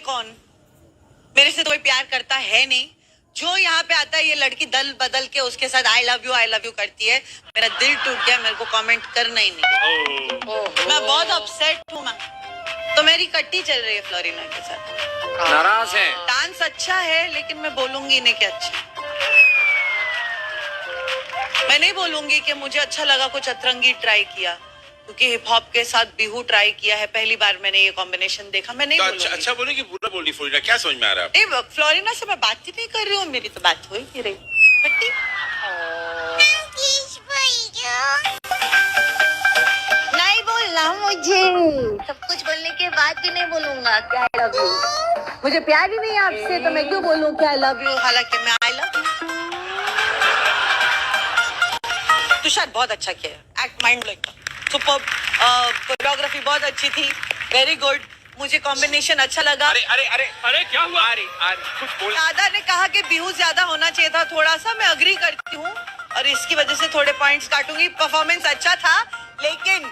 कौन, मेरे से तो कोई प्यार करता है नहीं। जो यहाँ पे आता है ये लड़की दल बदल के उसके साथ आई लव यू करती है। मेरा दिल टूट गया, मेरे को कमेंट करना ही नहीं। मैं बहुत अपसेट हूँ। मैं तो मेरी कट्टी चल रही है फ्लोरिना के साथ। नाराज है। डांस अच्छा है लेकिन मैं बोलूंगी नहीं कि अच्छा। मैं नहीं बोलूंगी कि मुझे अच्छा लगा कुछ अतरंगी ट्राई किया, क्योंकि हिप हॉप के साथ बिहू ट्राई किया है। पहली बार मैंने ये कॉम्बिनेशन देखा। मैं नहीं बोलूंगी। अच्छा बोली कि बुरा बोली फ्लोरिना, क्या समझ में आ रहा है? नहीं, फ्लोरिना से मैं बात ही नहीं कर रही हूँ, मेरी तो बात हो ही नहीं रही। कट्टी नहीं बोलना मुझे, सब कुछ बोलने के बाद भी नहीं बोलूंगा कि आई लव यू। मुझे प्यार ही नहीं है आपसे तो मैं क्यों बोलूं कि आई लव यू, हालांकि मैं आई लव। तुषार बहुत अच्छा किया, act mind blowing, super, choreography बहुत अच्छी थी, वेरी गुड। मुझे कॉम्बिनेशन अच्छा लगा। अरे क्या हुआ? अरे कुछ बोल। दादा ने कहा कि बिहू ज्यादा होना चाहिए था थोड़ा सा, मैं अग्री करती हूँ और इसकी वजह से थोड़े पॉइंट्स काटूंगी। परफॉर्मेंस अच्छा था लेकिन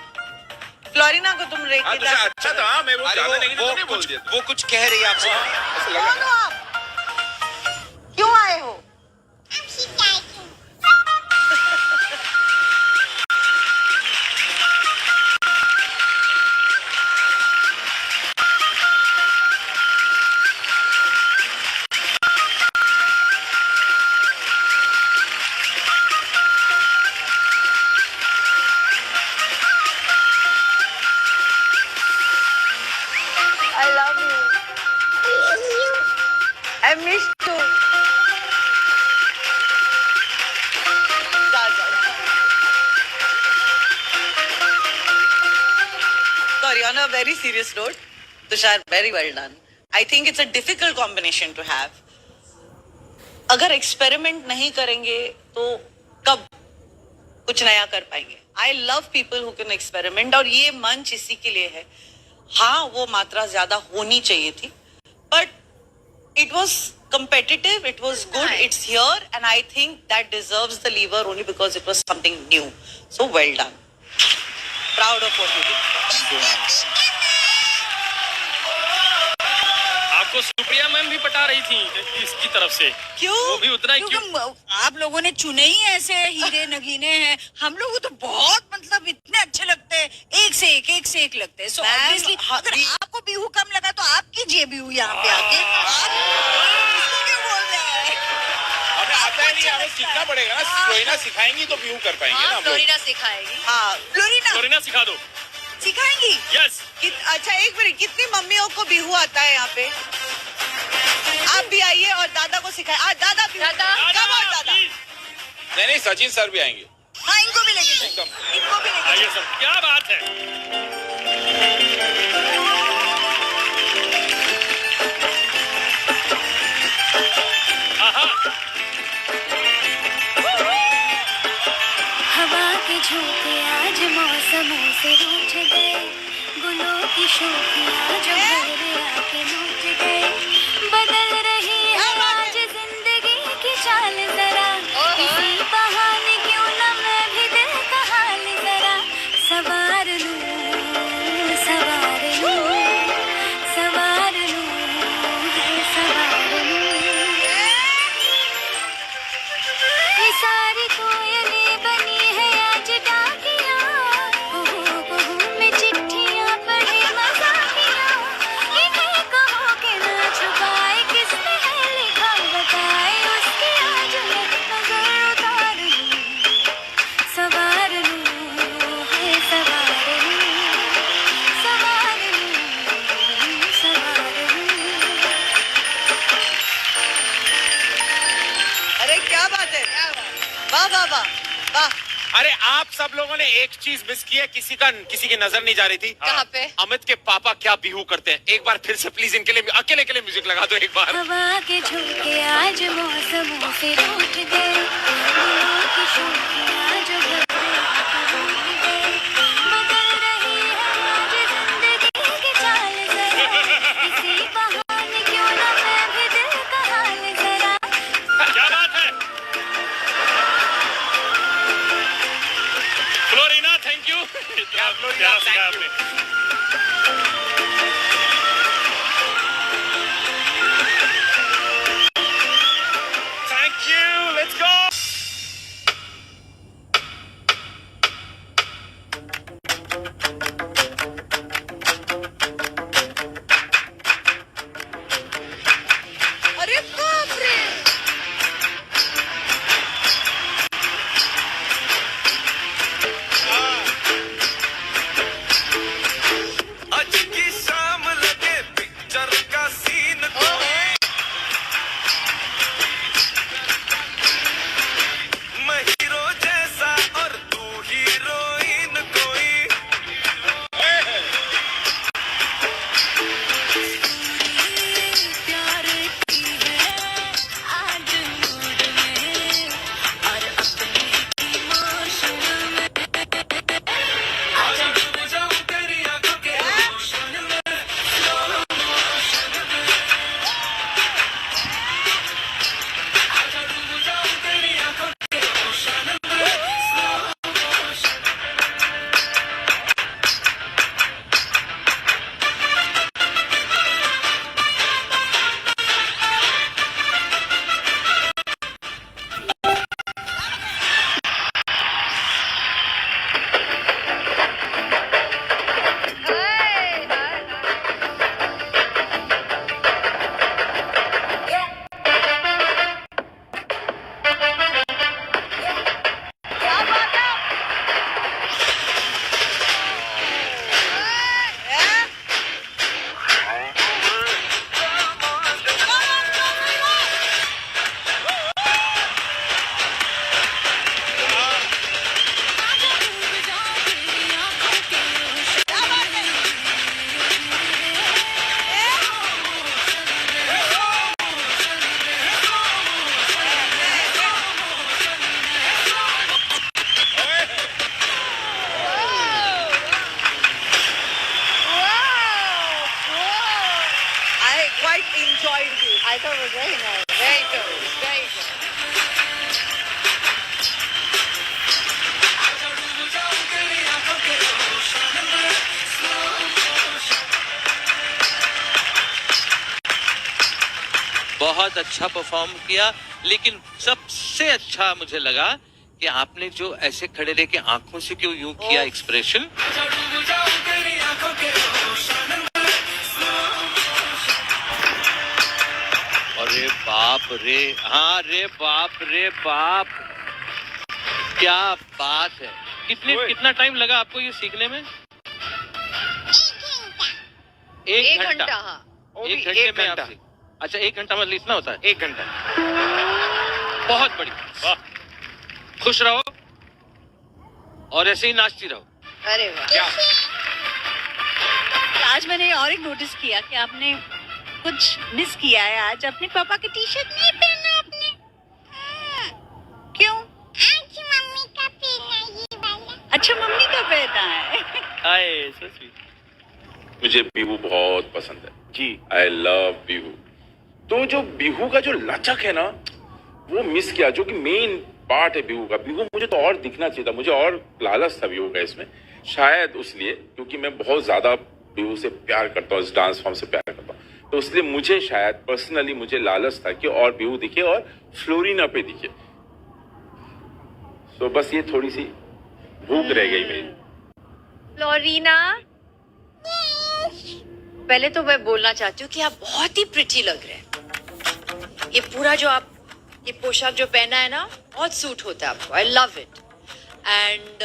फ्लोरिना को तुम रेट के अच्छा था, मैं वो ज्यादा नेगेटिव नहीं बोल दिया। वो कुछ कह रही है आपसे, ऐसा लगा। कौन हो आप, क्यों आए हो? I love you. I miss you. Sorry, on a very serious note, Tushar, very well done. I think it's a difficult combination to have. अगर एक्सपेरिमेंट नहीं करेंगे तो कब कुछ नया कर पाएंगे? I love people who can experiment और ये मंच इसी के लिए है। हाँ, वो मात्रा ज्यादा होनी चाहिए थी, but it was competitive, it was good, it's here, and I think that deserves the lever only because it was something new. So well done. Proud of what you did. आपको सुप्रिया मैम भी पटा रही थी इसकी तरफ से। क्यों? वो भी उतना ही क्यों? आप लोगों ने चुने ही ऐसे हीरे नगीने हैं। हम लोग तो बहुत मतलब इतने अच्छे लगते हैं, एक से एक लगते हैं। So obviously, अगर आपको बिहू कम लगा तो आप कीजिए बिहू यहाँ पे आके। इसको क्यों बोल रहे हैं? हमें आता है नहीं, हमें सीखना पड़ेगा ना। फ्लोरिना सिखाएंगी तो बिहू कर पाएंगे ना। फ्लोरिना सिखाएगी। हाँ, फ्लोरिना सिखा दो। सिखाएंगी? यस। अच्छा एक मिनट, कितनी मम्मियों को बिहू आता है यहाँ पे? आप भी आइए और दादा को सिखाए। दादा भी, दादा, कब और दादा? नहीं, सचिन सर भी आएंगे। हाँ, इनको भी लेके एकदम। इनको भी लेके आइए सर, क्या बात है। हवा के झोंके आज मौसमों से रूठ गए, गुलों की शोखियाँ जो घर आके लूट गए। बदल रही है आज जिंदगी की चाल जरा, किसी बहाने क्यों न मैं भी दिल का हाल जरा सवार लूं, सवार लूं, सवार लूं, सवार लूं। ये सारी कोयलें बनी है आज डाकियाँ, में चिट्ठियाँ पढ़े मज़ाकियाँ। इन्हें कहो कि ना छुपाए किसने है लिखा, बताए उसकी आज मैं नजर उतार लूं, सवार लूं, है सवार लूं, सवार लूं, सवार लूं। अरे क्या बात है, वाह वाह वाह वाह। अरे आप सब लोगों ने एक चीज मिस की है, किसी की नजर नहीं जा रही थी। कहाँ पे? अमित के पापा क्या बिहू करते हैं। एक बार फिर से प्लीज इनके लिए अकेले के लिए म्यूजिक लगा दो एक बार। हवा के झोंके आज मौसमों से रूठ गए, गुलों की शोखियाँ जो घर आके लूट गए। बदल रही है आज जिंदगी की चाल जरा, किसी बहाने क्यों न मैं भी दिल का हाल जरा। क्या बात है फ्लोरिना, थैंक यू। प्यारा सिखा आपने। quite enjoyed this. I thought it was very nice. Very good. Very good. बहुत अच्छा परफॉर्म किया, लेकिन सबसे अच्छा मुझे लगा कि आपने जो ऐसे खड़े रह के आंखों से क्यों यूं किया एक्सप्रेशन। अरे बाप रे, हाँ रे बाप रे बाप, क्या बात है। कितना टाइम लगा आपको ये सीखने में? 1 घंटा। हाँ. 1 घंटे में आप सीख। अच्छा, 1 घंटा मतलब इतना होता है? 1 घंटा। बहुत बढ़िया, वाह। खुश रहो और ऐसे ही नाचती रहो। अरे वाह. क्या? आज मैंने और एक नोटिस किया कि आपने कुछ मिस किया है। आज अपने पापा की टी शर्ट नहीं पहना आपने। क्यों? आज मम्मी का पहना ये वाला। अच्छा, मम्मी का पहना है। हाय, so sweet। मुझे बिहू बहुत पसंद है जी। I love Bihu. तो जो बिहू का जो लचक है ना, वो मिस किया, जो कि मेन पार्ट है बिहू का। बिहू मुझे तो और दिखना चाहिए था, मुझे और लालच था बिहू का इसमें, शायद उसलिए क्योंकि मैं बहुत ज्यादा बिहू से प्यार करता हूँ, इस डांस फॉर्म से प्यार करता हूँ, तो इसलिए मुझे शायद पर्सनली मुझे लालच था कि और बिहू दिखे और फ्लोरिना पे दिखे। तो बस ये थोड़ी सी भूख रह गई मेरी। फ्लोरिना, पहले तो मैं बोलना चाहती हूँ कि आप बहुत ही प्रिटी लग रहे हैं। ये पूरा जो आप ये पोशाक जो पहना है ना, बहुत सूट होता है आपको। I love it and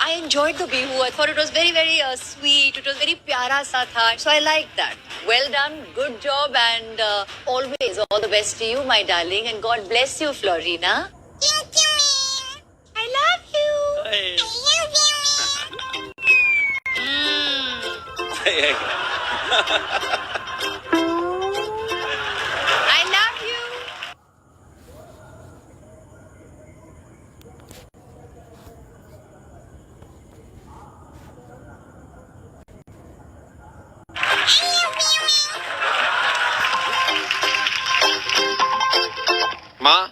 I enjoyed the Bihu. I thought it was very very sweet, it was very प्यारा सा था, so I like that. Well done, good job and always all the best to you my darling and God bless you Florina. I love you. I love you. माँ,